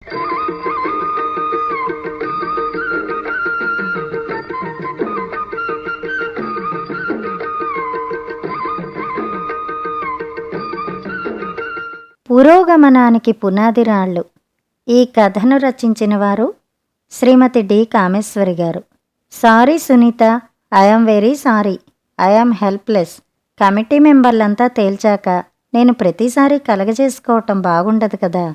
పురోగమనానికి పునాది రాళ్ళు. ఈ కథను రచించిన వారు శ్రీమతి డి కామేశ్వరి గారు. Sorry Sunita, I'm very sorry, I'm helpless. Committee మెంబర్లంతా తేల్చాక నేను ప్రతిసారి కలగజేసుకోవటం బాగుండదు కదా,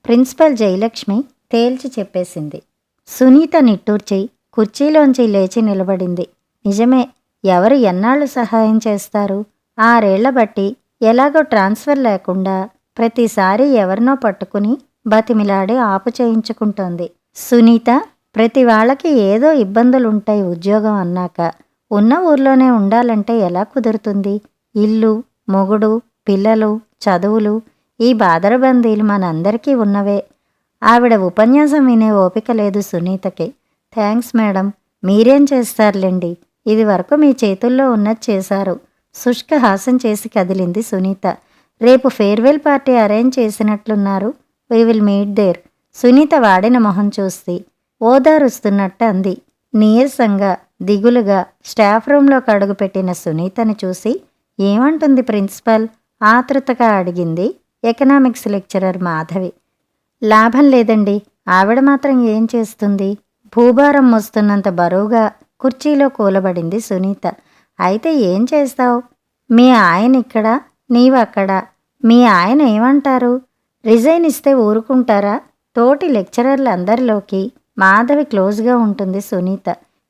ప్రిన్సిపల్ జయలక్ష్మి తేల్చి చెప్పేసింది. సునీత నిట్టూర్చి కుర్చీలోంచి లేచి నిలబడింది. నిజమే, ఎవరు ఎన్నాళ్ళు సహాయం చేస్తారు? 6 ఏళ్ల బట్టి ఎలాగో ట్రాన్స్ఫర్ లేకుండా ప్రతిసారి ఎవరినో పట్టుకుని బతిమిలాడి ఆపు చేయించుకుంటోంది. సునీత ప్రతి వాళ్ళకి ఏదో ఇబ్బందులుంటాయి ఉద్యోగం అన్నాక. ఉన్న ఊర్లోనే ఉండాలంటే ఎలా కుదురుతుంది? ఇల్లు, మొగుడు, పిల్లలు, చదువులు, ఈ బాదరబందీలు మనందరికీ ఉన్నవే. ఆవిడ ఉపన్యాసం వినే ఓపిక లేదు సునీతకి. థ్యాంక్స్ మేడం, మీరేం చేస్తారులేండి, ఇది వరకు మీ చేతుల్లో ఉన్నది చేశారు. శుష్క హాసం చేసి కదిలింది సునీత. రేపు ఫేర్వెల్ పార్టీ అరేంజ్ చేసినట్లున్నారు, we will meet there. Sunita వాడిన మొహం చూసి ఓదారుస్తున్నట్టు అంది. నీరసంగా దిగులుగా స్టాఫ్ రూంలోకి అడుగుపెట్టిన సునీతని చూసి ఏమంటుంది ప్రిన్సిపల్? ఆతృతగా అడిగింది ఎకనామిక్స్ లెక్చరర్ మాధవి. లాభం లేదండి, ఆవిడ మాత్రం ఏం చేస్తుంది? భూభారం మోస్తున్నంత బరువుగా కుర్చీలో కూలబడింది సునీత. అయితే ఏం చేస్తావు? మీ ఆయన ఇక్కడ, నీవక్కడ. మీ ఆయన ఏమంటారు? రిజైన్ ఇస్తే ఊరుకుంటారా? తోటి లెక్చరర్లందరిలోకి మాధవి క్లోజ్గా ఉంటుంది సునీత.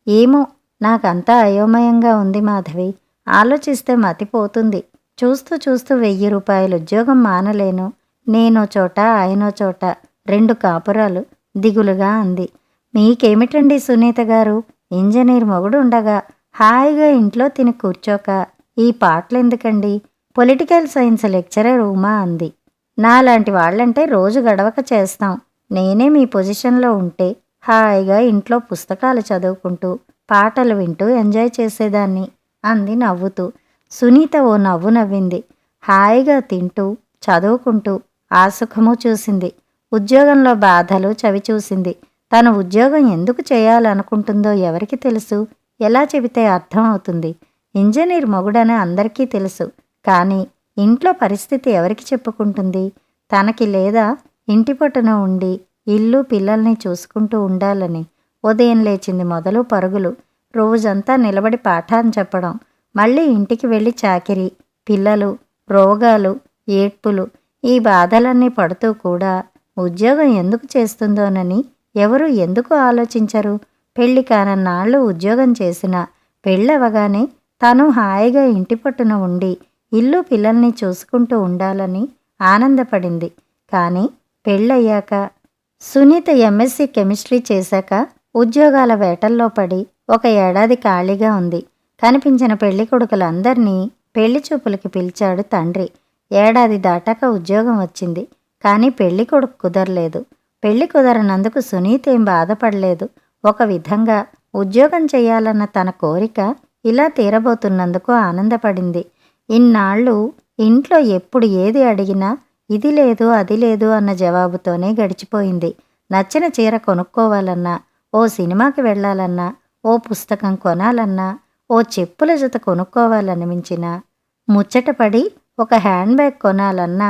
ఏమో, నాకంతా అయోమయంగా ఉంది మాధవి, ఆలోచిస్తే మతిపోతుంది. చూస్తూ చూస్తూ 1000 రూపాయలు ఉద్యోగం మానలేను. నేనో చోట ఆయనో చోట, 2 కాపురాలు, దిగులుగా అంది. మీకేమిటండి సునీత గారు, ఇంజనీర్ మొగుడు ఉండగా హాయిగా ఇంట్లో తిని కూర్చోక ఈ పాటలెందుకండి? పొలిటికల్ సైన్స్ లెక్చరర్ ఉమా అంది. నాలాంటి వాళ్ళంటే రోజు గడవక చేస్తాం. నేనే మీ పొజిషన్లో ఉంటే హాయిగా ఇంట్లో పుస్తకాలు చదువుకుంటూ పాటలు వింటూ ఎంజాయ్ చేసేదాన్ని అంది నవ్వుతూ. సునీత ఓ నవ్వు నవ్వింది. హాయిగా తింటూ చదువుకుంటూ ఆ సుఖము చూసింది. ఉద్యోగంలో బాధలు చవి చూసింది. తను ఉద్యోగం ఎందుకు చేయాలనుకుంటుందో ఎవరికి తెలుసు? ఎలా చెబితే అర్థం అవుతుంది? ఇంజనీర్ మొగుడని అందరికీ తెలుసు, కానీ ఇంట్లో పరిస్థితి ఎవరికి చెప్పుకుంటుంది? తనకి లేదా ఇంటి పట్టున ఉండి ఇల్లు పిల్లల్ని చూసుకుంటూ ఉండాలని. ఉదయం లేచింది మొదలు పరుగులు, రోజంతా నిలబడి పాఠాన్ని చెప్పడం, మళ్ళీ ఇంటికి వెళ్ళి చాకిరీ, పిల్లలు, రోగాలు, ఏడ్పులు, ఈ బాధలన్నీ పడుతూ కూడా ఉద్యోగం ఎందుకు చేస్తుందోనని ఎవరు ఎందుకు ఆలోచించరు? పెళ్లి కానన్నాళ్ళు ఉద్యోగం చేసినా పెళ్ళవగానే తను హాయిగా ఇంటి పట్టున ఉండి ఇల్లు పిల్లల్ని చూసుకుంటూ ఉండాలని ఆనందపడింది. కానీ పెళ్ళయ్యాక సునీత ఎంఎస్సి కెమిస్ట్రీ చేశాక ఉద్యోగాల వేటల్లో పడి 1 ఏడాది ఖాళీగా ఉంది. కనిపించిన పెళ్లి కొడుకులందర్నీ పెళ్లి చూపులకి పిలిచాడు తండ్రి. ఏడాది దాటాక ఉద్యోగం వచ్చింది, కానీ పెళ్లి కొడుకు కుదరలేదు. పెళ్లి కుదరనందుకు సునీత ఏం బాధపడలేదు. ఒక విధంగా ఉద్యోగం చేయాలన్న తన కోరిక ఇలా తీరబోతున్నందుకు ఆనందపడింది. ఇన్నాళ్ళు ఇంట్లో ఎప్పుడు ఏది అడిగినా ఇది లేదు అది లేదు అన్న జవాబుతోనే గడిచిపోయింది. నచ్చిన చీర కొనుక్కోవాలన్నా, ఓ సినిమాకి వెళ్ళాలన్నా, ఓ పుస్తకం కొనాలన్నా, ఓ చెప్పుల జత కొనుక్కోవాలనిపించినా, ముచ్చటపడి ఒక హ్యాండ్ బ్యాగ్ కొనాలన్నా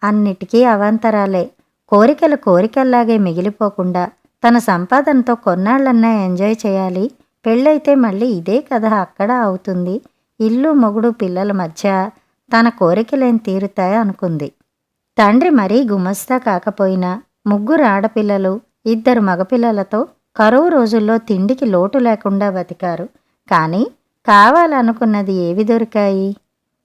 అన్నిటికీ అవాంతరాలే. కోరికలు కోరికల్లాగే మిగిలిపోకుండా తన సంపాదనతో కొన్నాళ్లన్నా ఎంజాయ్ చేయాలి. పెళ్ళైతే మళ్ళీ ఇదే కథ అక్కడ అవుతుంది. ఇల్లు మొగుడు పిల్లల మధ్య తన కోరికలేం తీరుతాయి అనుకుంది. తండ్రి మరీ గుమస్తా కాకపోయినా 3 ఆడపిల్లలు 2 మగపిల్లలతో కరువు రోజుల్లో తిండికి లోటు లేకుండా బతికారు. కానీ కావాలనుకున్నది ఏవి దొరికాయి?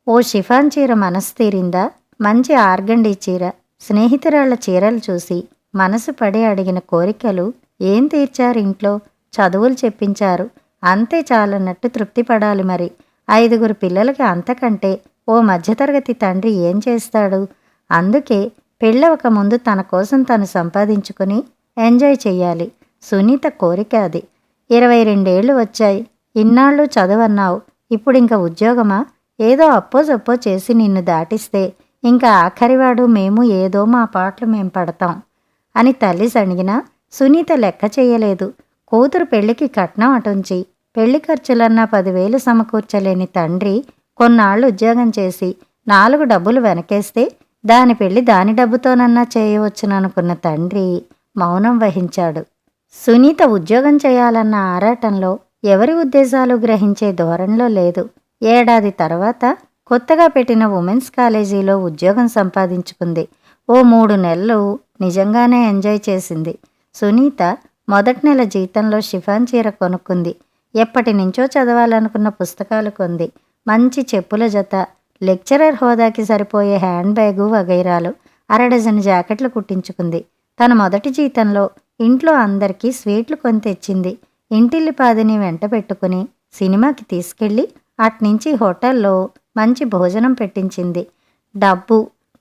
ఓ షిఫాన్ చీర మనసు తీరిందా? మంచి ఆర్గండీ చీర, స్నేహితురాళ్ల చీరలు చూసి మనసు పడి అడిగిన కోరికలు ఏం తీర్చారు? ఇంట్లో చదువులు చెప్పించారు, అంతే చాలన్నట్టు తృప్తి పడాలి. మరి 5 పిల్లలకి అంతకంటే ఓ మధ్యతరగతి తండ్రి ఏం చేస్తాడు? అందుకే పెళ్ళవక ముందు తన కోసం తను సంపాదించుకుని ఎంజాయ్ చెయ్యాలి. సునీత కోరిక అది. 22 ఏళ్ళు వచ్చాయి. ఇన్నాళ్ళు చదువన్నావు, ఇప్పుడింక ఉద్యోగమా? ఏదో అప్పో సప్పో చేసి నిన్ను దాటిస్తే ఇంకా ఆఖరివాడు మేము ఏదో మా పాటలు మేం పడతాం. అని తల్లి సణిగినా సునీత లెక్క చేయలేదు. కూతురు పెళ్లికి కట్నం అటుంచి పెళ్లి ఖర్చులన్నా 10,000 సమకూర్చలేని తండ్రి కొన్నాళ్లు ఉద్యోగం చేసి 4 డబ్బులు వెనకేస్తే దాని పెళ్లి దాని డబ్బుతోనన్నా చేయవచ్చుననుకున్న తండ్రి మౌనం వహించాడు. సునీత ఉద్యోగం చేయాలన్న ఆరాటంలో ఎవరి ఉద్దేశాలు గ్రహించే ధోరణిలో లేదు. ఏడాది తర్వాత కొత్తగా పెట్టిన ఉమెన్స్ కాలేజీలో ఉద్యోగం సంపాదించుకుంది. ఓ 3 నెలలు నిజంగానే ఎంజాయ్ చేసింది. సునీత మొదటి నెల జీతంలో షిఫాన్ చీర కొనుక్కుంది. ఎప్పటి నుంచో చదవాలనుకున్న పుస్తకాలు కొంది. మంచి చెప్పుల జత, లెక్చరర్ హోదాకి సరిపోయే హ్యాండ్ బ్యాగు వగైరాలు, 1/2 డజన్ జాకెట్లు కుట్టించుకుంది. తన మొదటి జీతంలో ఇంట్లో అందరికీ స్వీట్లు కొని తెచ్చింది. ఇంటిల్లిపాదిని వెంట పెట్టుకుని సినిమాకి తీసుకెళ్ళి అట్నుంచి హోటల్లో మంచి భోజనం పెట్టించింది.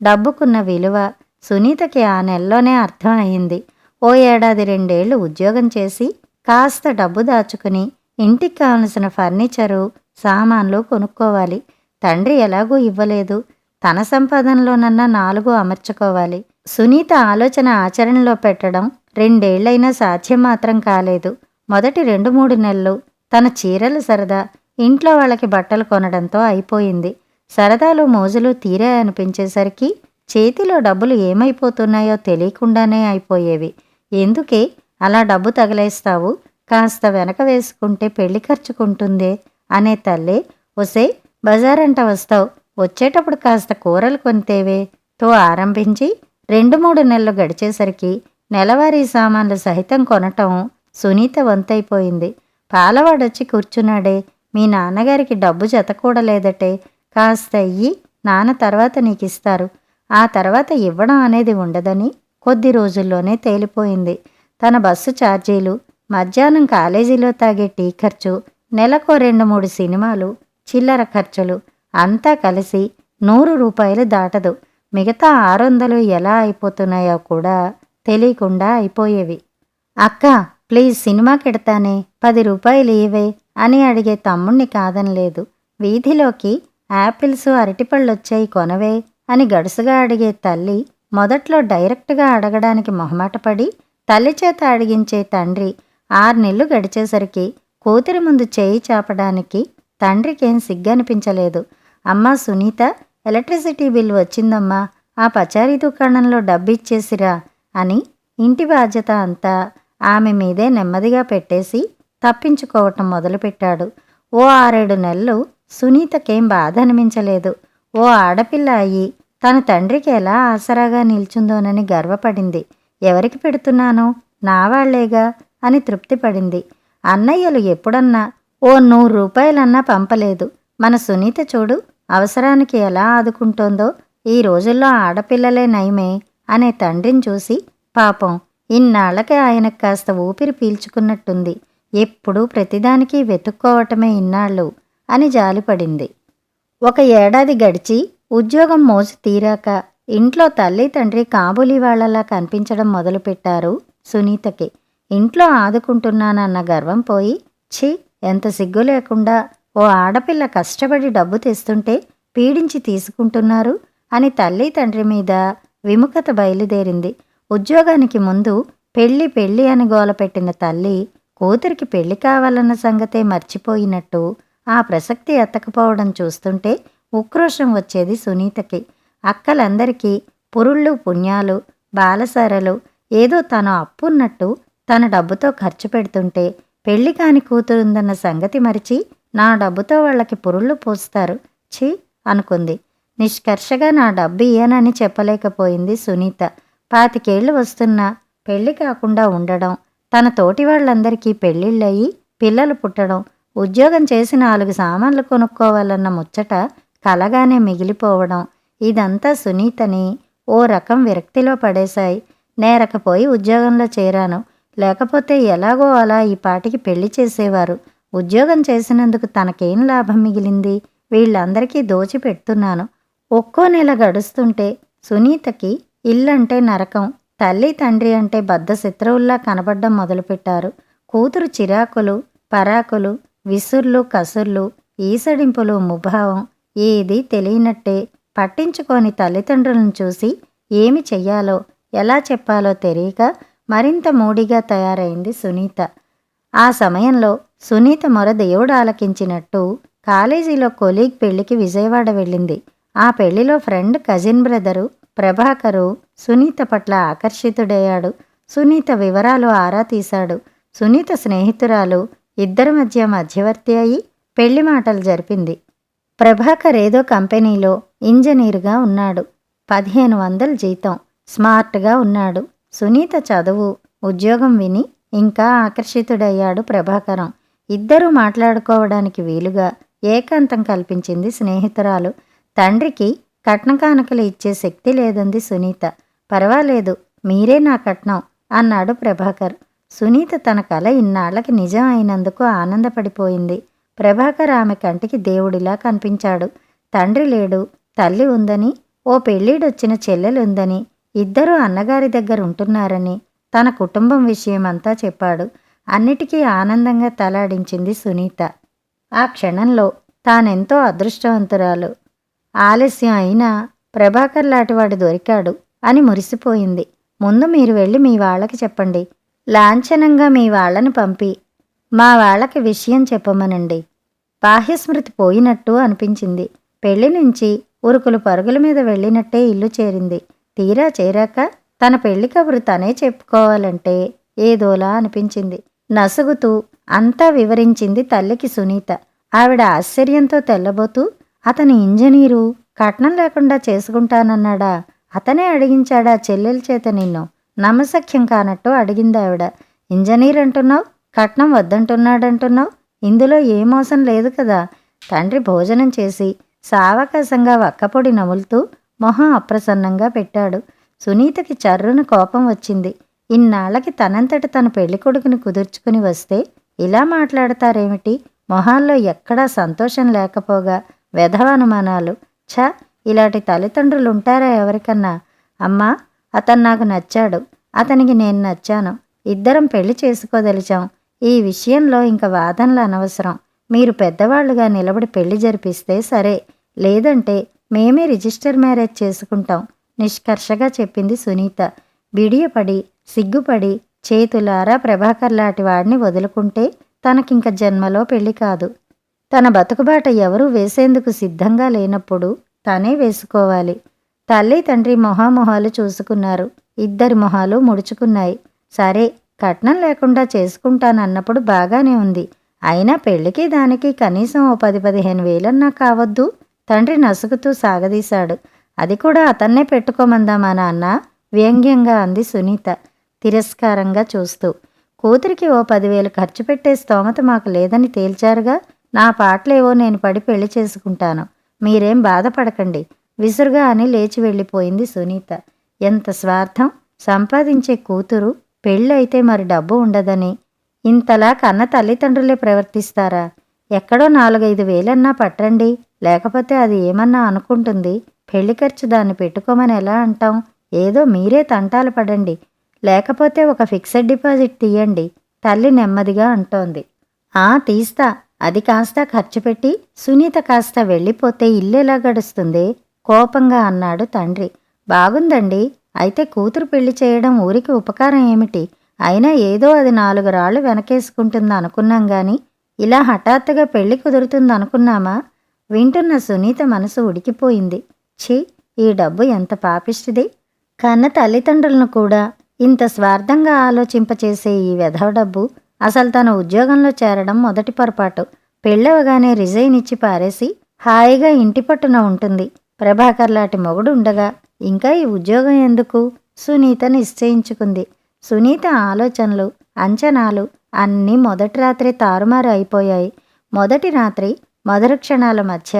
డబ్బుకున్న విలువ సునీతకి ఆ నెలలోనే అర్థం అయింది. ఓ 1-2 ఏళ్ళు ఉద్యోగం చేసి కాస్త డబ్బు దాచుకుని ఇంటికి కావలసిన ఫర్నిచరు, సామాన్లు కొనుక్కోవాలి. తండ్రి ఎలాగూ ఇవ్వలేదు. తన సంపాదనలోనన్నా 4 అమర్చుకోవాలి. సునీత ఆలోచన ఆచరణలో పెట్టడం 2 ఏళ్లైనా సాధ్యం మాత్రం కాలేదు. మొదటి 2-3 నెలలు తన చీరల సరదా, ఇంట్లో వాళ్ళకి బట్టలు కొనడంతో అయిపోయింది. సరదాలు మోజులు తీరే అనిపించేసరికి చేతిలో డబ్బులు ఏమైపోతున్నాయో తెలియకుండానే అయిపోయేవి. ఎందుకే అలా డబ్బు తగలేస్తావు? కాస్త వెనక వేసుకుంటే పెళ్లి ఖర్చుకుంటుందే అనే తల్లే, ఒసే బజారంట వస్తావు, వచ్చేటప్పుడు కాస్త కూరలు కొనితేవే తో ఆరంభించి 2-3 నెలలు గడిచేసరికి నెలవారీ సామాన్లు సహితం కొనటం సునీత వంతైపోయింది. పాలవాడొచ్చి కూర్చున్నాడే, మీ నాన్నగారికి డబ్బు జతకూడలేదటే, కాస్త ఇయ్యి, నాన్న తర్వాత నీకిస్తారు. ఆ తర్వాత ఇవ్వడం అనేది ఉండదని కొద్ది రోజుల్లోనే తేలిపోయింది. తన బస్సు ఛార్జీలు, మధ్యాహ్నం కాలేజీలో తాగే టీ ఖర్చు, నెలకో 2-3 సినిమాలు, చిల్లర ఖర్చులు అంతా కలిసి 100 రూపాయలు దాటదు. మిగతా 600 ఎలా అయిపోతున్నాయో కూడా తెలియకుండా అయిపోయేవి. అక్కా, ప్లీజ్ సినిమాకెడతానే, 10 రూపాయలు ఇవే అని అడిగే తమ్ముణ్ణి కాదనలేదు. వీధిలోకి యాపిల్స్, అరటిపళ్ళొచ్చాయి కొనవే అని గడుసుగా అడిగే తల్లి మొదట్లో డైరెక్ట్గా అడగడానికి మొహమాటపడి తల్లి చేత అడిగించే తండ్రి 6 నెలలు గడిచేసరికి కూతురి ముందు చేయి చాపడానికి తండ్రికేం సిగ్గనిపించలేదు. అమ్మా సునీత, ఎలక్ట్రిసిటీ బిల్లు వచ్చిందమ్మా, ఆ పచారీ దుకాణంలో డబ్బిచ్చేసిరా అని ఇంటి బాధ్యత అంతా ఆమె మీదే నెమ్మదిగా పెట్టేసి తప్పించుకోవటం మొదలుపెట్టాడు. ఓ 6-7 నెలలు సునీతకేం బాధ అనిపించలేదు. ఓ ఆడపిల్ల అయ్యి తన తండ్రికి ఎలా ఆసరాగా నిల్చుందోనని గర్వపడింది. ఎవరికి పెడుతున్నానో నా వాళ్లేగా అని తృప్తిపడింది. అన్నయ్యలు ఎప్పుడన్నా ఓ 100 రూపాయలన్నా పంపలేదు. మన సునీత చూడు, అవసరానికి ఎలా ఆదుకుంటోందో. ఈ రోజుల్లో ఆడపిల్లలే నయమే అనే తండ్రిని చూసి పాపం ఇన్నాళ్లకే ఆయనకు కాస్త ఊపిరి పీల్చుకున్నట్టుంది. ఎప్పుడూ ప్రతిదానికి వెతుక్కోవటమే ఇన్నాళ్ళు అని జాలిపడింది. 1 ఏడాది గడిచి ఉద్యోగం మోజు తీరాక ఇంట్లో తల్లి తండ్రి కాబూలీ వాళ్లలా కనిపించడం మొదలుపెట్టారు సునీతకి. ఇంట్లో ఆదుకుంటున్నానన్న గర్వం పోయి, ఛీ ఎంత సిగ్గు లేకుండా ఓ ఆడపిల్ల కష్టపడి డబ్బు తెస్తుంటే పీడించి తీసుకుంటున్నారు అని తల్లి తండ్రి మీద విముఖత బయలుదేరింది. ఉద్యోగానికి ముందు పెళ్ళి అని గోలపెట్టిన తల్లి కూతురికి పెళ్లి కావాలన్న సంగతే మర్చిపోయినట్టు ఆ ప్రసక్తి ఎత్తకపోవడం చూస్తుంటే ఉక్రోషం వచ్చేది సునీతకి. అక్కలందరికీ పురుళ్ళు పుణ్యాలు, బాలసారలు ఏదో తను అప్పున్నట్టు తన డబ్బుతో ఖర్చు పెడుతుంటే పెళ్లి కాని కూతురుందన్న సంగతి మరిచి నా డబ్బుతో వాళ్ళకి పురుళ్ళు పోస్తారు, ఛీ అనుకుంది. నిష్కర్షగా నా డబ్బు ఇయ్యనని చెప్పలేకపోయింది సునీత. 25 ఏళ్లు వస్తున్నా పెళ్లి కాకుండా ఉండడం, తన తోటి వాళ్ళందరికీ పెళ్ళిళ్ళయి పిల్లలు పుట్టడం, ఉద్యోగం చేసి 4 సామాన్లు కొనుక్కోవాలన్న ముచ్చట కలగానే మిగిలిపోవడం, ఇదంతా సునీతని ఓ రకం విరక్తిలో పడేశాయి. నేరకపోయి ఉద్యోగంలో చేరాను, లేకపోతే ఎలాగో అలా ఈ పాటికి పెళ్లి చేసేవారు. ఉద్యోగం చేసినందుకు తనకేం లాభం మిగిలింది? వీళ్ళందరికీ దోచి పెడుతున్నాను. ఒక్కో నెల గడుస్తుంటే సునీతకి ఇల్లంటే నరకం, తల్లి తండ్రి అంటే బద్ధ శత్రువుల్లా కనబడ్డం మొదలుపెట్టారు. కూతురు చిరాకులు, పరాకులు, విసుర్లు, కసుర్లు, ఈసడింపులు, ముభావం ఏదీ తెలియనట్టే పట్టించుకోని తల్లిదండ్రులను చూసి ఏమి చెయ్యాలో ఎలా చెప్పాలో తెలియక మరింత మూడిగా తయారైంది సునీత. ఆ సమయంలో సునీత మొర దేవుడు ఆలకించినట్టు కాలేజీలో కొలీగ్ పెళ్లికి విజయవాడ వెళ్ళింది. ఆ పెళ్లిలో friend cousin brother Prabhakar Sunitha పట్ల ఆకర్షితుడయ్యాడు. సునీత వివరాలు ఆరా తీశాడు. సునీత స్నేహితురాలు ఇద్దరి మధ్య మధ్యవర్తి అయి పెళ్లి మాటలు జరిపింది. ప్రభాకర్ ఏదో కంపెనీలో ఇంజనీరుగా ఉన్నాడు. 1500 జీతం. స్మార్ట్గా ఉన్నాడు. సునీత చదువు, ఉద్యోగం విని ఇంకా ఆకర్షితుడయ్యాడు ప్రభాకరం. ఇద్దరూ మాట్లాడుకోవడానికి వీలుగా ఏకాంతం కల్పించింది స్నేహితురాలు. తండ్రికి కట్న కానుకలు ఇచ్చే శక్తి లేదంది సునీత. పర్వాలేదు, మీరే నా కట్నం అన్నాడు ప్రభాకర్. సునీత తన కల ఇన్నాళ్లకి నిజం అయినందుకు ఆనందపడిపోయింది. ప్రభాకర్ ఆమె కంటికి దేవుడిలా కనిపించాడు. తండ్రి లేడు, తల్లి ఉందని, ఓ పెళ్ళిడొచ్చిన చెల్లెలుందని, ఇద్దరూ అన్నగారి దగ్గర ఉంటున్నారని, తన కుటుంబం విషయమంతా చెప్పాడు. అన్నిటికీ ఆనందంగా తలాడించింది సునీత. ఆ క్షణంలో తానెంతో అదృష్టవంతురాలు. ఆలస్యం అయినా ప్రభాకర్ లాంటివాడు దొరికాడు అని మురిసిపోయింది. ముందు మీరు వెళ్ళి మీ వాళ్ళకి చెప్పండి. లాంఛనంగా మీ వాళ్ళని పంపి మా వాళ్ళకి విషయం చెప్పమనండి. బాహ్యస్మృతి పోయినట్టు అనిపించింది. పెళ్లి నుంచి ఉరుకులు పరుగుల మీద వెళ్ళినట్టే ఇల్లు చేరింది. తీరా చేరాక తన పెళ్లి కబురు తనే చెప్పుకోవాలంటే ఏదోలా అనిపించింది. నసుగుతూ అంతా వివరించింది తల్లికి సునీత. ఆవిడ ఆశ్చర్యంతో తెల్లబోతూ, అతను ఇంజనీరు, కట్నం లేకుండా చేసుకుంటానన్నాడా? అతనే అడిగించాడా చెల్లెల చేత నిన్ను? నమ్మశక్యం కానట్టు అడిగిందావిడ. ఇంజనీర్ అంటున్నావు, కట్నం వద్దంటున్నాడంటున్నావు, ఇందులో ఏ మోసం లేదు కదా? తండ్రి భోజనం చేసి సావకాశంగా వక్కపొడి నములుతూ మొహం అప్రసన్నంగా పెట్టాడు. సునీతకి చర్రున కోపం వచ్చింది. ఇన్నాళ్లకి తనంతట తన పెళ్ళికొడుకుని కుదుర్చుకుని వస్తే ఇలా మాట్లాడతారేమిటి? మొహాల్లో ఎక్కడా సంతోషం లేకపోగా వెధవానుమానాలు. ఛ, ఇలాంటి తల్లిదండ్రులుంటారా ఎవరికన్నా? అమ్మా, అతను నాకు నచ్చాడు, అతనికి నేను నచ్చాను, ఇద్దరం పెళ్లి చేసుకోదలిచాం. ఈ విషయంలో ఇంక వాదనలు అనవసరం. మీరు పెద్దవాళ్లుగా నిలబడి పెళ్లి జరిపిస్తే సరే, లేదంటే మేమే రిజిస్టర్ మ్యారేజ్ చేసుకుంటాం నిష్కర్షగా చెప్పింది సునీత. బిడియపడి సిగ్గుపడి చేతులారా ప్రభాకర్ లాంటి వాడిని వదులుకుంటే తనకింక జన్మలో పెళ్లి కాదు. తన బతుకుబాట ఎవరూ వేసేందుకు సిద్ధంగా లేనప్పుడు తనే వేసుకోవాలి. తల్లి తండ్రి మొహామొహాలు చూసుకున్నారు. ఇద్దరి మొహాలు ముడుచుకున్నాయి. సరే, కట్నం లేకుండా చేసుకుంటానన్నప్పుడు బాగానే ఉంది. అయినా పెళ్లికి దానికి కనీసం ఓ 10-15 వేలన్నా కావద్దు? తండ్రి నసుగుతూ సాగదీశాడు. అది కూడా అతన్నే పెట్టుకోమందామా నాన్న? వ్యంగ్యంగా అంది సునీత తిరస్కారంగా చూస్తూ. కూతురికి ఓ 10,000 ఖర్చు పెట్టే స్తోమత మాకు లేదని తేల్చారుగా. నా పాటలేవో నేను పడి పెళ్లి చేసుకుంటాను, మీరేం బాధపడకండి విసురుగా అని లేచి వెళ్ళిపోయింది సునీత. ఎంత స్వార్థం! సంపాదించే కూతురు పెళ్ళైతే మరి డబ్బు ఉండదని ఇంతలా కన్న తల్లిదండ్రులే ప్రవర్తిస్తారా? ఎక్కడో 4-5 వేలన్నా పట్టండి, లేకపోతే అది ఏమన్నా అనుకుంటుంది. పెళ్లి ఖర్చు దాన్ని పెట్టుకోమని ఎలా అంటాం? ఏదో మీరే తంటాలు పడండి, లేకపోతే ఒక ఫిక్స్డ్ డిపాజిట్ తీయండి తల్లి నెమ్మదిగా అంటోంది. తీస్తా. అది కాస్త ఖర్చు పెట్టి సునీత కాస్త వెళ్ళిపోతే ఇల్లెలా గడుస్తుంది? కోపంగా అన్నాడు తండ్రి. బాగుందండి, అయితే కూతురు పెళ్లి చేయడం ఊరికి ఉపకారం ఏమిటి? అయినా ఏదో అది 4 రాళ్లు వెనకేసుకుంటుంది అనుకున్నాం గాని ఇలా హఠాత్తుగా పెళ్లి కుదురుతుందనుకున్నామా? వింటున్న సునీత మనసు ఉడికిపోయింది. ఛీ, ఈ డబ్బు ఎంత పాపిష్టిది! కన్న తల్లిదండ్రులను కూడా ఇంత స్వార్థంగా ఆలోచింపచేసే ఈ వెధవ డబ్బు. అసలు తన ఉద్యోగంలో చేరడం మొదటి పొరపాటు. పెళ్ళవగానే రిజైన్ ఇచ్చి పారేసి హాయిగా ఇంటి పట్టున ఉంటుంది. ప్రభాకర్ లాంటి మొగుడు ఉండగా ఇంకా ఈ ఉద్యోగం ఎందుకు? సునీత నిశ్చయించుకుంది. సునీత ఆలోచనలు, అంచనాలు అన్నీ మొదటి రాత్రి తారుమారు అయిపోయాయి. మొదటి రాత్రి మొదటి క్షణాల మధ్య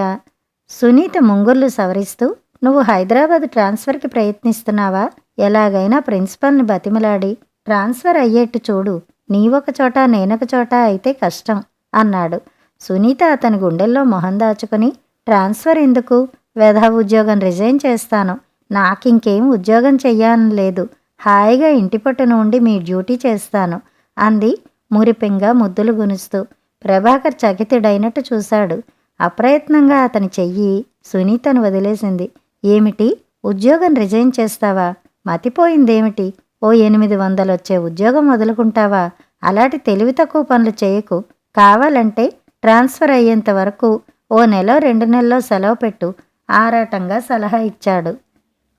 సునీత ముంగుర్లు సవరిస్తూ, నువ్వు హైదరాబాద్ ట్రాన్స్ఫర్కి ప్రయత్నిస్తున్నావా? ఎలాగైనా ప్రిన్సిపల్ని బతిమలాడి ట్రాన్స్ఫర్ అయ్యేట్టు చూడు. నీవొక చోట నేనొక చోట అయితే కష్టం అన్నాడు. సునీత అతని గుండెల్లో మొహం దాచుకుని, ట్రాన్స్ఫర్ ఎందుకు? వెధవ ఉద్యోగం రిజైన్ చేస్తాను. నాకింకేం ఉద్యోగం చెయ్యాలని లేదు. హాయిగా ఇంటి పట్టున ఉండి మీ డ్యూటీ చేస్తాను అంది మురిపెంగా ముద్దులు గునుస్తూ. ప్రభాకర్ చకితుడైనట్టు చూశాడు. అప్రయత్నంగా అతని చెయ్యి సునీతను వదిలేసింది. ఏమిటి, ఉద్యోగం రిజైన్ చేస్తావా? మతిపోయిందేమిటి? ఓ 800 వచ్చే ఉద్యోగం వదులుకుంటావా? అలాంటి తెలివి తక్కువ పనులు చేయకు. కావాలంటే ట్రాన్స్ఫర్ అయ్యేంత వరకు ఓ నెలో 2 నెలల్లో సెలవు పెట్టు ఆరాటంగా సలహా ఇచ్చాడు.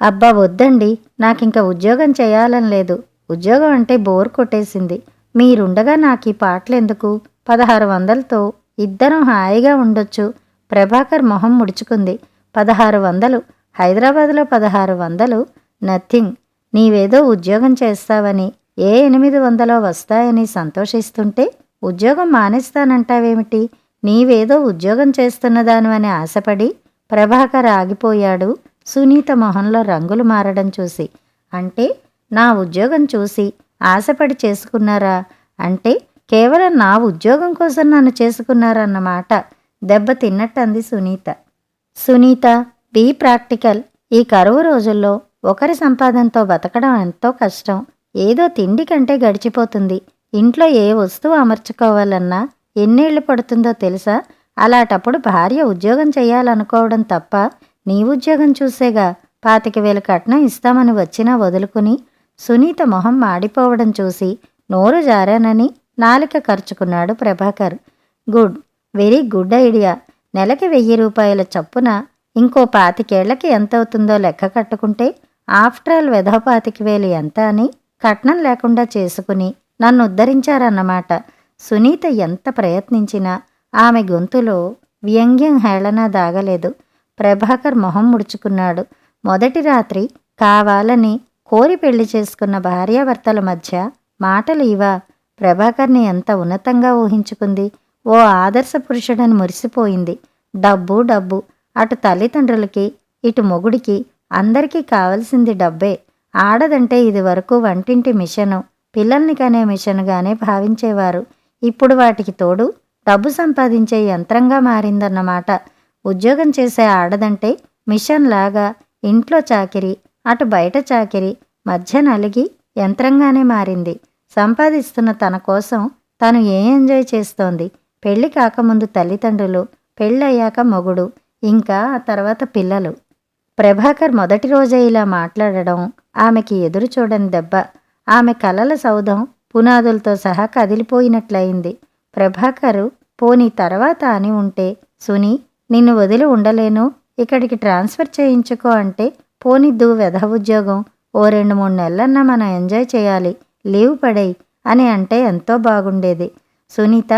అబ్బా వద్దండి, నాకింక ఉద్యోగం చేయాలని లేదు. ఉద్యోగం అంటే బోర్ కొట్టేసింది. మీరుండగా నాకీ పాటలెందుకు? 1600తో ఇద్దరం హాయిగా ఉండొచ్చు. ప్రభాకర్ మొహం ముడుచుకుంది. 1600? హైదరాబాద్లో 1600? నథింగ్. నీవేదో ఉద్యోగం చేస్తావని, ఏ 800 వస్తాయని సంతోషిస్తుంటే ఉద్యోగం మానేస్తానంటావేమిటి? నీవేదో ఉద్యోగం చేస్తున్నదానివని ఆశపడి ప్రభాకర్ ఆగిపోయాడు సునీత మొహంలో రంగులు మారడం చూసి. అంటే నా ఉద్యోగం చూసి ఆశపడి చేసుకున్నారా? అంటే కేవలం నా ఉద్యోగం కోసం నన్ను చేసుకున్నారన్నమాట. దెబ్బ తిన్నట్టంది సునీత. Sunita, be practical. ఈ కరువు రోజుల్లో ఒకరి సంపాదనతో బతకడం ఎంతో కష్టం. ఏదో తిండి కంటే గడిచిపోతుంది. ఇంట్లో ఏ వస్తువు అమర్చుకోవాలన్నా ఎన్నేళ్లు పడుతుందో తెలుసా? అలాంటప్పుడు భార్య ఉద్యోగం చెయ్యాలనుకోవడం తప్ప నీ ఉద్యోగం చూసేగా 25,000 కట్నం ఇస్తామని వచ్చినా వదులుకుని. సునీత మొహం మాడిపోవడం చూసి నోరు జారానని నాలిక ఖర్చుకున్నాడు Prabhakar. Good, very good idea. నెలకి 1000 రూపాయల చొప్పున ఇంకో 25 ఏళ్లకి ఎంతవుతుందో లెక్క కట్టుకుంటే ఆఫ్టర్ ఆల్ వెధవ 25,000 ఎంత అని కట్నం లేకుండా చేసుకుని నన్ను ఉద్ధరించారన్నమాట. సునీత ఎంత ప్రయత్నించినా ఆమె గొంతులో వ్యంగ్యం హేళన దాగలేదు. ప్రభాకర్ మొహం ముడుచుకున్నాడు. మొదటి రాత్రి కావాలని కోరి పెళ్లి చేసుకున్న భార్యాభర్తల మధ్య మాటలు ఇవా? ప్రభాకర్ని ఎంత ఉన్నతంగా ఊహించుకుంది. ఓ ఆదర్శ పురుషుడని మురిసిపోయింది. డబ్బు డబ్బు. అటు తల్లిదండ్రులకి ఇటు మొగుడికి అందరికీ కావలసింది డబ్బే. ఆడదంటే ఇది వరకు వంటింటి మిషను, పిల్లల్ని కనే మిషనుగానే భావించేవారు. ఇప్పుడు వాటికి తోడు డబ్బు సంపాదించే యంత్రంగా మారిందన్నమాట. ఉద్యోగం చేసే ఆడదంటే మిషన్ లాగా ఇంట్లో చాకిరి, అటు బయట చాకిరి మధ్య నలిగి యంత్రంగానే మారింది. సంపాదిస్తున్న తన కోసం తను ఎంజాయ్ చేస్తోంది? పెళ్లి కాకముందు తల్లిదండ్రులు, పెళ్ళయ్యాక మొగుడు, ఇంకా ఆ తర్వాత పిల్లలు. ప్రభాకర్ మొదటి రోజే ఇలా మాట్లాడడం ఆమెకి ఎదురు చూడని దెబ్బ. ఆమె కలల సౌధం పునాదులతో సహా కదిలిపోయినట్లయింది. ప్రభాకరు పోనీ తర్వాత అని ఉంటే, సునీ నిన్ను వదిలి ఉండలేను, ఇక్కడికి ట్రాన్స్ఫర్ చేయించుకో అంటే, పోనిద్దు వెధవ ఉద్యోగం, ఓ 2-3 నెలలన్నా మనం ఎంజాయ్ చేయాలి, లీవ్ పడేయ్ అని అంటే ఎంతో బాగుండేది. సునీత,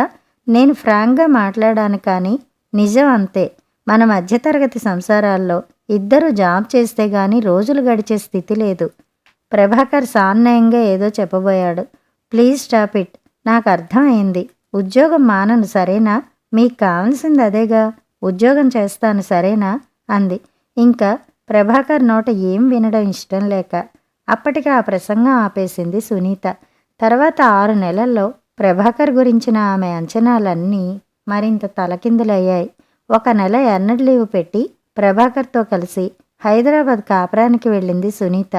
నేను ఫ్రాంక్గా మాట్లాడాను కానీ నిజం అంతే. మన మధ్యతరగతి సంసారాల్లో ఇద్దరు జాబ్ చేస్తే గాని రోజులు గడిచే స్థితి లేదు. ప్రభాకర్ సాన్యాయంగా ఏదో చెప్పబోయాడు. Please stop it. నాకు అర్థమైంది. ఉద్యోగం మానను సరేనా? మీకు కావాల్సింది అదేగా. ఉద్యోగం చేస్తాను సరేనా అంది. ఇంకా ప్రభాకర్ నోట ఏం వినడం ఇష్టం లేక అప్పటికి ఆ ప్రసంగం ఆపేసింది సునీత. తర్వాత 6 నెలల్లో ప్రభాకర్ గురించిన ఆమె అంచనాలన్నీ మరింత తలకిందులయ్యాయి. 1 నెల ఎర్నడ్ లీవ్ పెట్టి ప్రభాకర్తో కలిసి హైదరాబాద్ కాపురానికి వెళ్ళింది సునీత.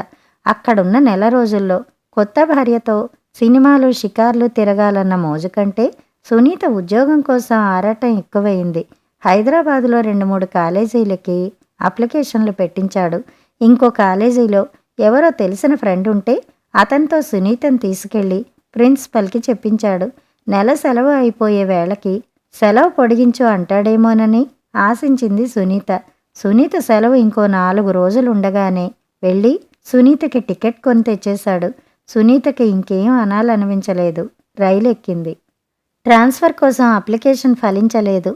అక్కడున్న నెల రోజుల్లో కొత్త భార్యతో సినిమాలు షికార్లు తిరగాలన్న మోజు కంటే సునీత ఉద్యోగం కోసం ఆరాటం ఎక్కువైంది. హైదరాబాదులో 2-3 కాలేజీలకి అప్లికేషన్లు పెట్టించాడు. ఇంకో కాలేజీలో ఎవరో తెలిసిన ఫ్రెండ్ ఉంటే అతనితో సునీతను తీసుకెళ్లి ప్రిన్సిపల్కి చెప్పించాడు. నెల సెలవు అయిపోయే వేళకి సెలవు పొడిగించు అంటాడేమోనని ఆశించింది సునీత. సునీత సెలవు ఇంకో 4 రోజులు ఉండగానే వెళ్ళి సునీతకి టికెట్ కొని తెచ్చేశాడు. సునీతకి ఇంకేం అనాలనిపించలేదు. రైలు ఎక్కింది. ట్రాన్స్ఫర్ కోసం అప్లికేషన్ ఫలించలేదు.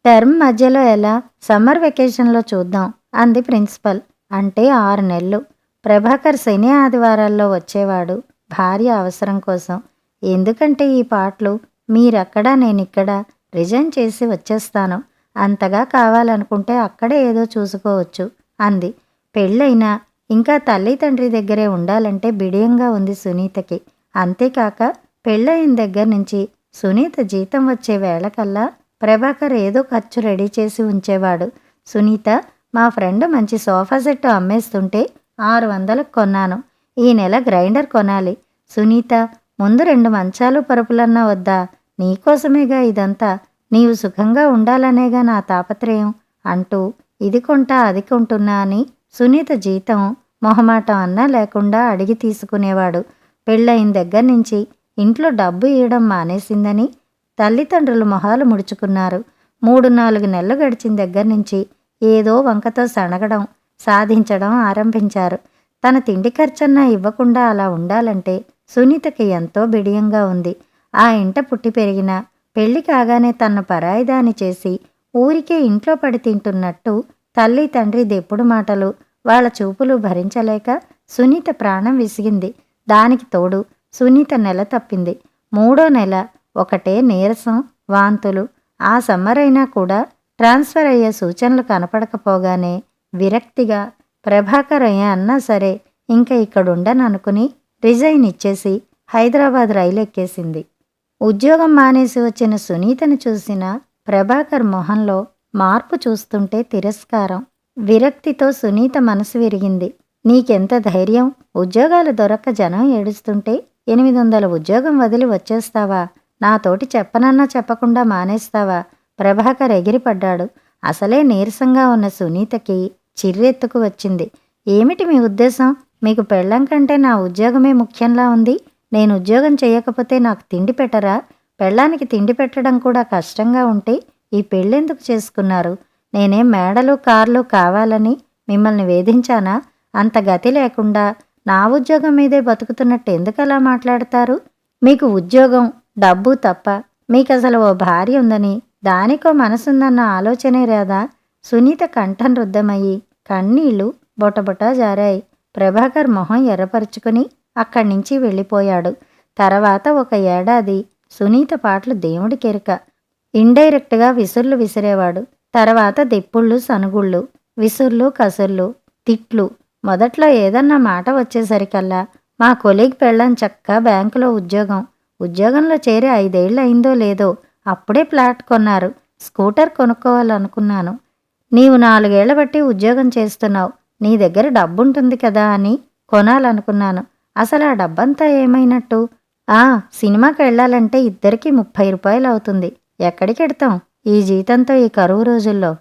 టర్మ్ మధ్యలో ఎలా? సమ్మర్ వెకేషన్లో చూద్దాం అంది ప్రిన్సిపల్. అంటే 6 నెలలు. ప్రభాకర్ శని ఆదివారాల్లో వచ్చేవాడు భార్య అవసరం కోసం. ఎందుకంటే ఈ పాటలు, మీరక్కడ నేనిక్కడ, రిజైన్ చేసి వచ్చేస్తాను. అంతగా కావాలనుకుంటే అక్కడే ఏదో చూసుకోవచ్చు అంది. పెళ్ళైనా ఇంకా తల్లి తండ్రి దగ్గరే ఉండాలంటే బిడియంగా ఉంది సునీతకి. అంతేకాక పెళ్ళయిన దగ్గర నుంచి సునీత జీతం వచ్చే వేళకల్లా ప్రభాకర్ ఏదో ఖర్చు రెడీ చేసి ఉంచేవాడు. సునీత, మా ఫ్రెండ్ మంచి సోఫా సెట్ అమ్మేస్తుంటే 600కు కొన్నాను. ఈ నెల గ్రైండర్ కొనాలి. సునీత, ముందు 2 మంచాలు పరుపులన్నా వద్దా? నీకోసమేగా ఇదంతా. నీవు సుఖంగా ఉండాలనేగా నా తాపత్రయం అంటూ ఇది కొంటా అది కొంటున్నా అని సునీత జీతం మొహమాటం అన్నా లేకుండా అడిగి తీసుకునేవాడు. పెళ్ళయిన దగ్గర నుంచి ఇంట్లో డబ్బు ఇవ్వడం మానేసిందని తల్లిదండ్రులు మొహాలు ముడుచుకున్నారు. 3-4 నెలలు గడిచిన దగ్గర నుంచి ఏదో వంకతో సణగడం, సాధించడం ఆరంభించారు. తన తిండి ఖర్చన్నా ఇవ్వకుండా అలా ఉండాలంటే సునీతకి ఎంతో బిడియంగా ఉంది. ఆ ఇంట పుట్టి పెరిగిన, పెళ్లి కాగానే తన్ను పరాయిదాని చేసి ఊరికే ఇంట్లో పడి తింటున్నట్టు తల్లి తండ్రి దెప్పుడు మాటలు, వాళ్ళ చూపులు భరించలేక సునీత ప్రాణం విసిగింది. దానికి తోడు సునీత నెల తప్పింది. 3వ నెల ఒకటే నీరసం, వాంతులు. ఆ సమ్మరైనా కూడా ట్రాన్స్ఫర్ అయ్యే సూచనలు కనపడకపోగానే విరక్తిగా ప్రభాకర్ అన్నా సరే ఇంక ఇక్కడుండననుకుని రిజైన్ ఇచ్చేసి హైదరాబాద్ రైలు ఎక్కేసింది. ఉద్యోగం మానేసి వచ్చిన సునీతను చూసిన ప్రభాకర్ మొహంలో మార్పు చూస్తుంటే తిరస్కారం, విరక్తితో సునీత మనసు విరిగింది. నీకెంత ధైర్యం? ఉద్యోగాలు దొరక్క జనం ఏడుస్తుంటే 800 ఉద్యోగం వదిలి వచ్చేస్తావా? నాతోటి చెప్పనన్నా చెప్పకుండా మానేస్తావా? ప్రభాకర్ ఎగిరిపడ్డాడు. అసలే నీరసంగా ఉన్న సునీతకి చిర్రెత్తుకు వచ్చింది. ఏమిటి మీ ఉద్దేశం? మీకు పెళ్ళం కంటే నా ఉద్యోగమే ముఖ్యంలా ఉంది. నేను ఉద్యోగం చేయకపోతే నాకు తిండి పెట్టరా? పెళ్ళానికి తిండి పెట్టడం కూడా కష్టంగా ఉంటే ఈ పెళ్ళెందుకు చేసుకున్నారు? నేనేం మేడలు కార్లు కావాలని మిమ్మల్ని వేధించానా? అంత గతి లేకుండా నా ఉద్యోగం మీదే బతుకుతున్నట్టు ఎందుకలా మాట్లాడతారు? మీకు ఉద్యోగం, డబ్బు తప్ప మీకసలు ఓ భార్య ఉందని, దానికో మనసుందన్న ఆలోచనే రాదా? సునీత కంఠం రుద్దమయ్యి కన్నీళ్లు బొటబొటా జారాయి. ప్రభాకర్ మొహం ఎర్రపరుచుకుని అక్కడి నుంచి వెళ్ళిపోయాడు. తర్వాత 1 ఏడాది సునీత పాటలు దేవుడికెరుక. ఇండైరెక్ట్గా విసుర్లు విసిరేవాడు. తర్వాత దెప్పుళ్ళు, సనుగుళ్ళు, విసుర్లు, కసుర్లు, తిట్లు. మొదట్లో ఏదన్నా మాట వచ్చేసరికల్లా మా కొలీగ్ పెళ్ళం చక్కా బ్యాంకులో ఉద్యోగం, ఉద్యోగంలో చేరి 5 ఏళ్ళు అయిందో లేదో అప్పుడే ఫ్లాట్ కొన్నారు. స్కూటర్ కొనుక్కోవాలనుకున్నాను. నీవు 4 ఏళ్ల బట్టి ఉద్యోగం చేస్తున్నావు, నీ దగ్గర డబ్బుంటుంది కదా అని కొనాలనుకున్నాను. అసలు ఆ డబ్బంతా ఏమైనట్టు? సినిమాకి వెళ్ళాలంటే ఇద్దరికి 30 రూపాయలు అవుతుంది. ఎక్కడికెడతాం ఈ జీతంతో ఈ కరువు రోజుల్లో?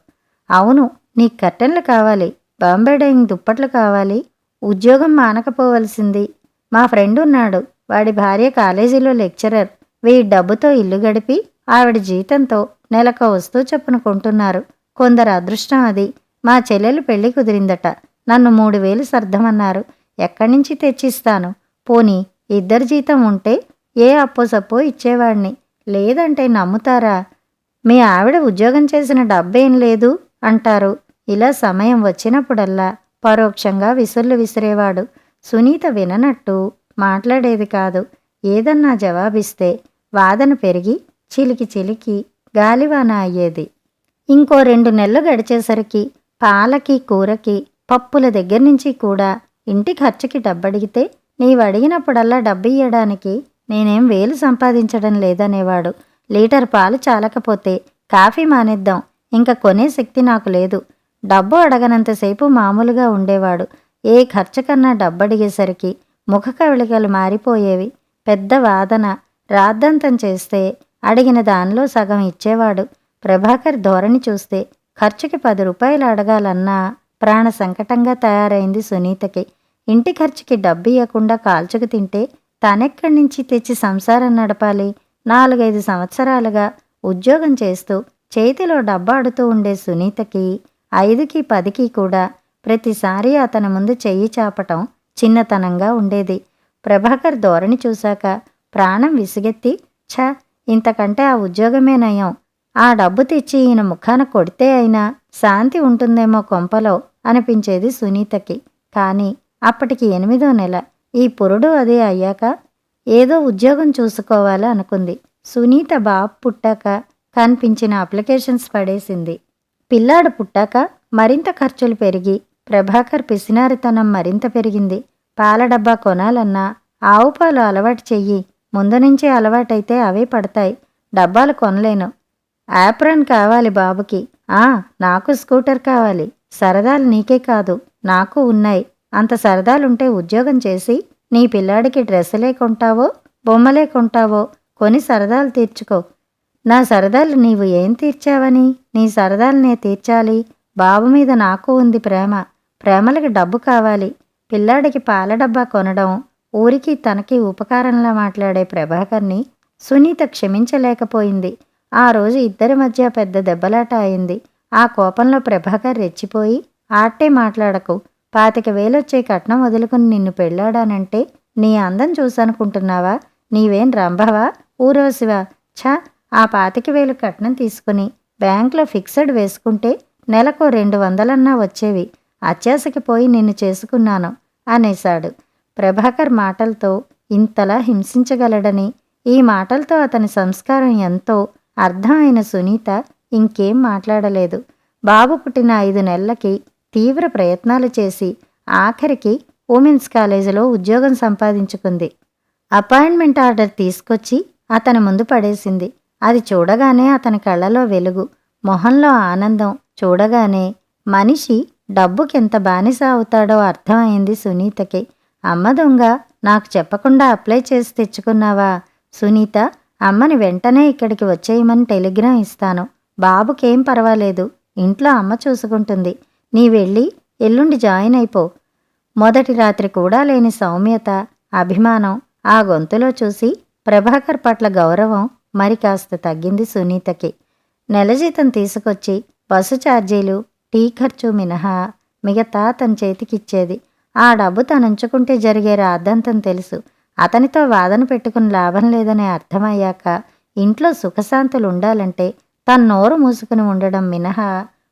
అవును, నీకు కర్టెన్లు కావాలి, బాంబే డైయింగ్ దుప్పట్లు కావాలి. ఉద్యోగం మానకపోవలసింది. మా ఫ్రెండ్ ఉన్నాడు, వాడి భార్య కాలేజీలో లెక్చరర్. వీడి డబ్బుతో ఇల్లు గడిపి ఆవిడ జీతంతో నెలకో వస్తువు చొప్పున కొంటున్నారు. కొందరు అదృష్టం అది. మా చెల్లెలు పెళ్లి కుదిరిందట. నన్ను 3000 సర్దమన్నారు. ఎక్కడి నుంచి తెచ్చిస్తాను? పోనీ ఇద్దరి జీతం ఉంటే ఏ అప్పో సప్పో ఇచ్చేవాడిని. లేదంటే నమ్ముతారా? మీ ఆవిడ ఉద్యోగం చేసిన డబ్బేం లేదు అంటారు. ఇలా సమయం వచ్చినప్పుడల్లా పరోక్షంగా విసుర్లు విసిరేవాడు. సునీత విననట్టు మాట్లాడేది కాదు. ఏదన్నా జవాబిస్తే వాదన పెరిగి చిలికి చిలికి గాలివాన అయ్యేది. ఇంకో 2 నెలలు గడిచేసరికి పాలకి, కూరకి, పప్పుల దగ్గర నుంచి కూడా ఇంటి ఖర్చుకి డబ్బడిగితే నీవడిగినప్పుడల్లా డబ్బియ్యడానికి నేనేం వేలు సంపాదించడం లేదనేవాడు. లీటర్ పాలు చాలకపోతే కాఫీ మానేద్దాం, ఇంక కొనే శక్తి నాకు లేదు. డబ్బు అడగనంతసేపు మామూలుగా ఉండేవాడు. ఏ ఖర్చు కన్నా డబ్బడిగేసరికి ముఖ కవళికలు మారిపోయేవి. పెద్ద వాదన, రాద్దంతం చేస్తే అడిగిన దానిలో సగం ఇచ్చేవాడు. ప్రభాకర్ ధోరణి చూస్తే ఖర్చుకి 10 రూపాయలు అడగాలన్నా ప్రాణ సంకటంగా తయారైంది సునీతకి. ఇంటి ఖర్చుకి డబ్బు ఇవ్వకుండా కాల్చుకు తింటే తనెక్కడి నుంచి తెచ్చి సంసారం నడపాలి? 4-5 సంవత్సరాలుగా ఉద్యోగం చేస్తూ చేతిలో డబ్బాడుతూ ఉండే సునీతకి 5కి 10కి కూడా ప్రతిసారి అతని ముందు చెయ్యి చాపటం చిన్నతనంగా ఉండేది. ప్రభాకర్ ధోరణి చూశాక ప్రాణం విసిగెత్తి, ఇంతకంటే ఆ ఉద్యోగమే నయం. ఆ డబ్బు తెచ్చి ఈయన ముఖాన కొడితే అయినా శాంతి ఉంటుందేమో కొంపలో అనిపించేది సునీతకి. కానీ అప్పటికి 8వ నెల. ఈ పురుడు అదే అయ్యాక ఏదో ఉద్యోగం చూసుకోవాలి అనుకుంది. సునీత బాబు పుట్టాక కనిపించిన అప్లికేషన్స్ పడేసింది. పిల్లాడు పుట్టాక మరింత ఖర్చులు పెరిగి ప్రభాకర్ పిసినారితనం మరింత పెరిగింది. పాల డబ్బా కొనాలన్నా ఆవు పాలు అలవాటు చెయ్యి, ముందు నుంచే అలవాటైతే అవే పడతాయి. డబ్బాలు కొనలేను. యాప్రాన్ కావాలి బాబుకి. నాకు స్కూటర్ కావాలి. సరదాలు నీకే కాదు నాకు ఉన్నాయి. అంత సరదాలుంటే ఉద్యోగం చేసి నీ పిల్లాడికి డ్రెస్సులే కొంటావో, బొమ్మలే కొంటావో కొని సరదాలు తీర్చుకో. నా సరదాలు నీవు ఏం తీర్చావని నీ సరదాలనే తీర్చాలి? బాబు మీద నాకు ఉంది ప్రేమ. ప్రేమలకి డబ్బు కావాలి. పిల్లాడికి పాల డబ్బా కొనడం, ఊరికి తనకి ఉపకారంలా మాట్లాడే ప్రభాకర్ని సునీత క్షమించలేకపోయింది. ఆ రోజు ఇద్దరి మధ్య పెద్ద దెబ్బలాట అయింది. ఆ కోపంలో ప్రభాకర్ రెచ్చిపోయి, ఆట్టే మాట్లాడకు, 25,000 కట్నం వదులుకుని నిన్ను పెళ్ళాడానంటే నీ అందం చూసనుకుంటున్నావా? నీవేం రంభవా, ఊర్వశివా? ఛ! ఆ 25,000 కట్నం తీసుకుని బ్యాంకులో ఫిక్సెడ్ వేసుకుంటే నెలకో 200 వచ్చేవి. అత్యాశకి పోయి నిన్ను చేసుకున్నాను అనేశాడు. ప్రభాకర్ మాటలతో ఇంతలా హింసించగలడని, ఈ మాటలతో అతని సంస్కారం ఎంతో అర్థం అయిన సునీత ఇంకేం మాట్లాడలేదు. బాబు పుట్టిన 5 నెలలకి తీవ్ర ప్రయత్నాలు చేసి ఆఖరికి ఉమెన్స్ కాలేజీలో ఉద్యోగం సంపాదించుకుంది. అపాయింట్మెంట్ ఆర్డర్ తీసుకొచ్చి అతని ముందు పడేసింది. అది చూడగానే అతని కళ్ళలో వెలుగు, మొహంలో ఆనందం చూడగానే మనిషి డబ్బుకెంత బానిస అవుతాడో అర్థమైంది సునీతకి. అమ్మ దొంగ, నాకు చెప్పకుండా అప్లై చేసి తెచ్చుకున్నావా? సునీత, అమ్మని వెంటనే ఇక్కడికి వచ్చేయమని టెలిగ్రామ్ ఇస్తాను. బాబుకేం పర్వాలేదు, ఇంట్లో అమ్మ చూసుకుంటుంది. నీ వెళ్ళి ఎల్లుండి జాయిన్ అయిపో. మొదటి రాత్రి కూడా లేని సౌమ్యత, అభిమానం ఆ గొంతులో చూసి ప్రభాకర్ పట్ల గౌరవం మరి కాస్త తగ్గింది సునీతకి. నెల జీతం తీసుకొచ్చి బస్సు ఛార్జీలు, టీ ఖర్చు మినహా మిగతా తన చేతికిచ్చేది. ఆ డబ్బు తనుంచుకుంటే జరిగే రాద్దంతం తెలుసు. అతనితో వాదన పెట్టుకుని లాభం లేదని అర్థమయ్యాక ఇంట్లో సుఖశాంతులు ఉండాలంటే తన నోరు మూసుకుని ఉండడం మినహా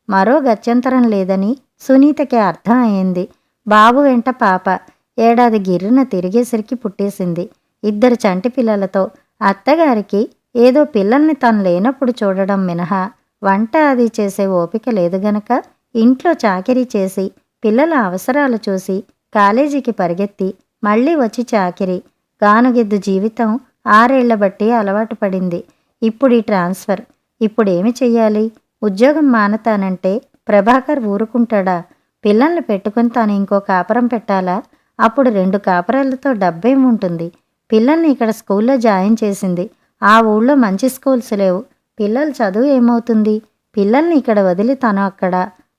మరో గత్యంతరం లేదని సునీతకి అర్థం అయింది. బాబు వెంట పాప 1 ఏడాది గిర్రున తిరిగేసరికి పుట్టేసింది. 2 చంటి పిల్లలతో అత్తగారికి ఏదో పిల్లల్ని తను లేనప్పుడు చూడడం మినహా వంట అది చేసే ఓపిక లేదు గనక ఇంట్లో చాకిరీ చేసి పిల్లల అవసరాలు చూసి కాలేజీకి పరిగెత్తి మళ్ళీ వచ్చి చాకిరీ, గానుగెద్దు జీవితం 6 ఏళ్ల బట్టి అలవాటు పడింది. ఇప్పుడు ఈ ట్రాన్స్ఫర్. ఇప్పుడేమి చెయ్యాలి? ఉద్యోగం మానతానంటే ప్రభాకర్ ఊరుకుంటాడా? పిల్లల్ని పెట్టుకుని తాను ఇంకో కాపురం పెట్టాలా? అప్పుడు 2 కాపురాలతో డబ్బేముంటుంది? పిల్లల్ని ఇక్కడ స్కూల్లో జాయిన్ చేసింది. ఆ ఊళ్ళో మంచి స్కూల్స్ లేవు. పిల్లల చదువు ఏమవుతుంది? పిల్లల్ని ఇక్కడ వదిలి తను అక్కడ.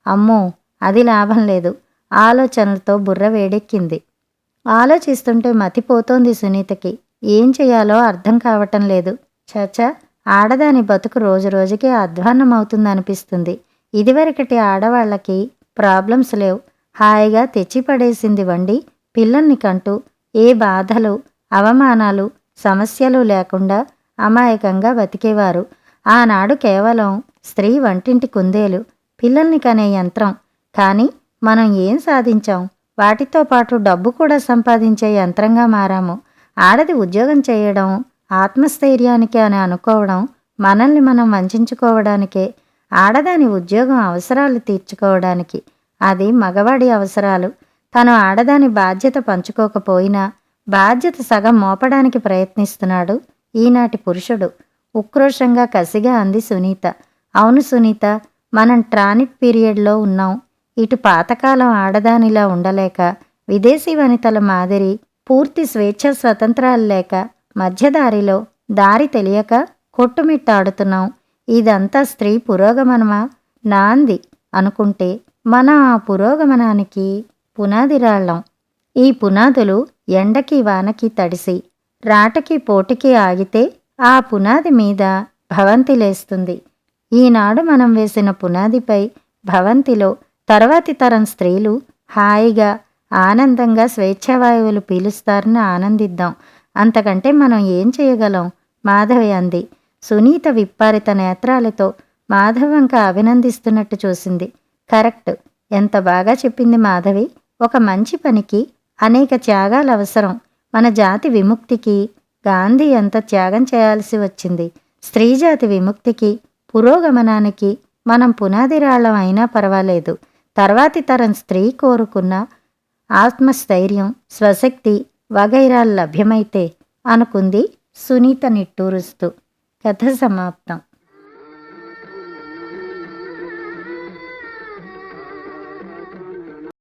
అమ్మో, అది లాభం లేదు. ఆలోచనలతో బుర్ర వేడెక్కింది. ఆలోచిస్తుంటే మతిపోతోంది సునీతకి. ఏం చెయ్యాలో అర్థం కావటం లేదు. చచా, ఆడదాని బతుకు రోజురోజుకి అధ్వాన్నమవుతుందనిపిస్తుంది. ఇదివరకటి ఆడవాళ్లకి ప్రాబ్లమ్స్ లేవు. హాయిగా తెచ్చిపడేసింది వండి పిల్లల్ని కంటూ ఏ బాధలు, అవమానాలు, సమస్యలు లేకుండా అమాయకంగా బతికేవారు. ఆనాడు కేవలం స్త్రీ వంటింటి కుందేలు, పిల్లల్ని కనే యంత్రం. కానీ మనం ఏం సాధించాం? వాటితో పాటు డబ్బు కూడా సంపాదించే యంత్రంగా మారాము. ఆడది ఉద్యోగం చేయడం ఆత్మస్థైర్యానికి అని అనుకోవడం మనల్ని మనం వంచుకోవడానికే. ఆడదాని ఉద్యోగం అవసరాలు తీర్చుకోవడానికి, అది మగవాడి అవసరాలు. తను ఆడదాని బాధ్యత పంచుకోకపోయినా బాధ్యత సగం మోపడానికి ప్రయత్నిస్తున్నాడు ఈనాటి పురుషుడు. ఉక్రోషంగా కసిగా అంది సునీత. అవును సునీత, మనం ట్రానిట్ పీరియడ్లో ఉన్నాం. ఇటు పాతకాలం ఆడదానిలా ఉండలేక, విదేశీ వనితల మాదిరి పూర్తి స్వేచ్ఛ స్వతంత్రాలు లేక, మధ్యదారిలో దారి తెలియక కొట్టుమిట్టాడుతున్నాం. ఇదంతా స్త్రీ పురోగమనమా నాంది అనుకుంటే మనం ఆ పురోగమనానికి పునాదిరాళ్ళం. ఈ పునాదులు ఎండకి వానకి తడిసి రాటకి పోటీకి ఆగితే ఆ పునాది మీద భవంతి లేస్తుంది. ఈనాడు మనం వేసిన పునాదిపై భవంతిలో తర్వాతి తరం స్త్రీలు హాయిగా ఆనందంగా స్వేచ్ఛావాయువులు పీలుస్తారని ఆనందిద్దాం. అంతకంటే మనం ఏం చేయగలం? మాధవి అంది. సునీత విప్పారిత నేత్రాలతో మాధవంక అభినందిస్తున్నట్టు చూసింది. కరెక్ట్, ఎంత బాగా చెప్పింది మాధవి. ఒక మంచి పనికి అనేక త్యాగాలు అవసరం. మన జాతి విముక్తికి గాంధీ ఎంత త్యాగం చేయాల్సి వచ్చింది. స్త్రీజాతి విముక్తికి, పురోగమనానికి మనం పునాదిరాళ్లం అయినా పర్వాలేదు. తర్వాతి తరం స్త్రీ కోరుకున్న ఆత్మస్థైర్యం, స్వశక్తి వగైరాలు లభ్యమైతే అనుకుంది సునీత నిట్టూరుస్తూ. కథ సమాప్తం.